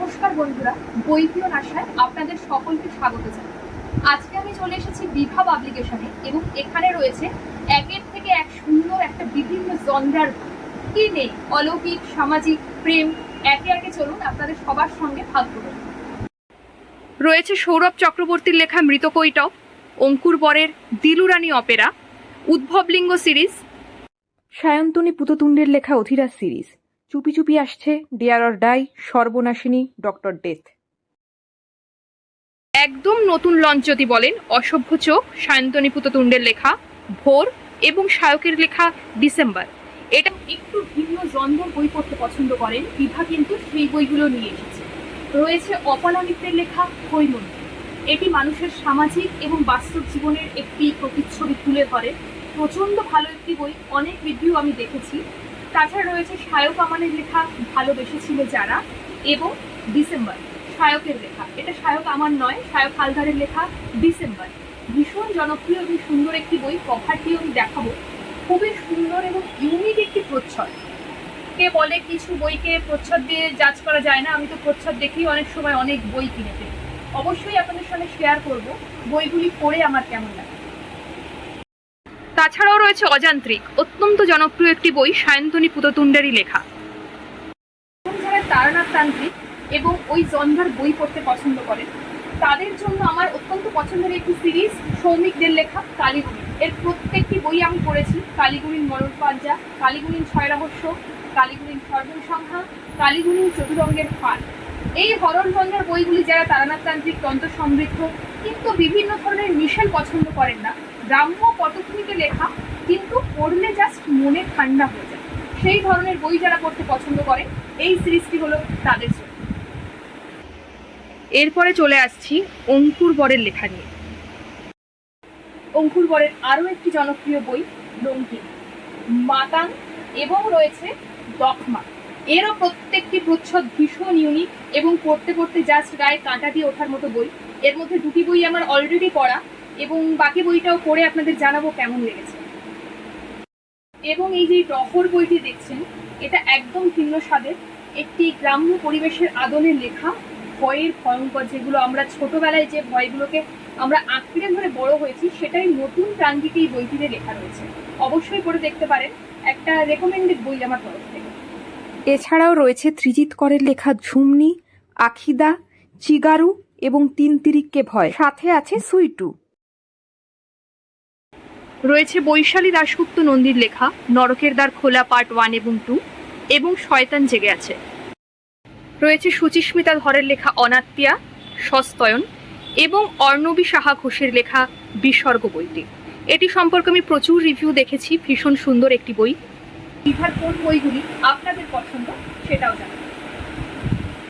নমস্কার বন্ধুরা, বইপ্রিয় আশায় আপনাদের সকলকে স্বাগত জানাই। আজকে আমি চলে এসেছি বিভা পাবলিকেশনে এবং এখানে রয়েছে একের থেকে এক সুন্দর একটা বিভিন্ন জনরার কি নেই, অলৌকিক, সামাজিক, প্রেম, একে একে চলুন আপনাদের সবার সঙ্গে ভাগ করুন। রয়েছে সৌরভ চক্রবর্তীর লেখা মৃতকৈটব, অঙ্কুর বরের দিলুরানী অপেরা, উদ্ভবলিঙ্গ সিরিজ, সায়ন্তনী পুততুণ্ডের লেখা অধিরাজ সিরিজ, চুপি চুপি আসছে, ডেয়ার অর ডাই, সর্বনাশিনী, ডক্টর ডেথ। একদম নতুন লঞ্চ যদি বলেন অসভ্য চোখ, সায়ন্তনী পুততুণ্ডের লেখা ভোর এবং সায়কের লেখা ডিসেম্বর। এটা একটু ভিন্ন জনরার বই পড়তে পছন্দ করেন, বিভা কিন্তু সেই বইগুলো নিয়ে এসেছে। রয়েছে অপলা মিত্রের লেখা হৈমন্তী। এটি মানুষের সামাজিক এবং বাস্তব জীবনের একটি প্রতিচ্ছবি তুলে ধরে। প্রচণ্ড ভালো একটি বই, অনেক রিভিউ আমি দেখেছি। তাছাড়া রয়েছে সায়ক আমানের লেখা ভালোবেসেছিল যারা এবং ডিসেম্বর, সায়কের লেখা। এটা সায়ক আমার নয়, সায়ক হালদারের লেখা ডিসেম্বর। ভীষণ জনপ্রিয় এবং সুন্দর একটি বই, কভারটিও আমি দেখাবো। খুবই সুন্দর এবং ইউনিক একটি প্রচ্ছদ। কে বলে কিছু বইকে প্রচ্ছদ দিয়ে জাজ করা যায় না, আমি তো প্রচ্ছদ দেখেই অনেক সময় অনেক বই কিনে ফেলি। অবশ্যই আপনাদের সঙ্গে শেয়ার করব বইগুলি পড়ে আমার কেমন লাগে। তাছাড়াও রয়েছে অযান্ত্রিক, অত্যন্ত জনপ্রিয় একটি বই, সায়ন্তনী পুততুণ্ডেরই লেখা। যারা তারানাথ তান্ত্রিক এবং ওই জনরার বই পড়তে পছন্দ করেন তাদের জন্য আমার অত্যন্ত পছন্দের একটি সিরিজ সৌমিকদের লেখা কালীগুণী। এর প্রত্যেকটি বই আমি পড়েছি। কালীগুণীর মরণ পাঞ্জা, কালীগুণীর ছয় রহস্য, কালীগুণীর সর্বসংখ্যা, কালীগুণীর চতুরঙ্গের ফাঁদ। এই হরর জনরার বইগুলি যারা তারানাথ তান্ত্রিক, তন্ত্র সমৃদ্ধ কিন্তু বিভিন্ন ধরনের মিশেল পছন্দ করেন না, গ্রাম্য পটভূমিতে লেখা কিন্তু পড়লে জাস্ট মনে ঠান্ডা হয়ে যায়, সেই ধরনের বই যারা পড়তে পছন্দ করেন এই সিরিজটি হলো তাদের জন্য। এরপরে চলে আসছি অঙ্কুর বরের লেখা নিয়ে। অঙ্কুর বরের আরও একটি জনপ্রিয় বই রঙ্কিন, মাতাং এবং রয়েছে দখমা। এরও প্রত্যেকটি প্রচ্ছদ ভীষণ ইউনিক এবং পড়তে পড়তে জাস্ট গায়ে কাঁটা দিয়ে ওঠার মতো বই। এর মধ্যে দুটি বই আমার অলরেডি পড়া এবং বাকি বইটাও পড়ে আপনাদের জানাবো কেমন লেগেছে। এবং এই যে টহর বইটি দেখছেন, এটা একদম ভিন্ন স্বাদের একটি গ্রাম্য পরিবেশের আদলে লেখা ভয়ের ভয়ঙ্কর, যেগুলো আমরা ছোটবেলায় যে ভয়গুলোকে আমরা আঁকড়ে ধরে বড় হয়েছি সেটাই নতুন প্রান্তিকে এই বইটিতে লেখা রয়েছে। অবশ্যই পড়ে দেখতে পারেন, একটা রেকমেন্ডেড বই আমার তরফ থেকে। এছাড়াও রয়েছে ত্রিজিৎ করের লেখা ঝুমনি, আখিদা, চিগারু এবং তিন তিরিককে ভয়, সাথে আছে সুইটু। রয়েছে বৈশালী দাশগুপ্ত নন্দীর লেখা নরকের দ্বার খোলা পার্ট 1 এবং 2 এবং শয়তান জেগে আছে। রয়েছে সুচিস্মিতা ধরের লেখা অনাত্মীয়া, সস্তয়ন এবং অর্ণবী সাহা ঘোষের লেখা বিসর্গ বইটি। এটি সম্পর্কে আমি প্রচুর রিভিউ দেখেছি, ভীষণ সুন্দর একটি বই। বিভার কোন বইগুলি আপনাদের পছন্দ সেটাও জানাবেন।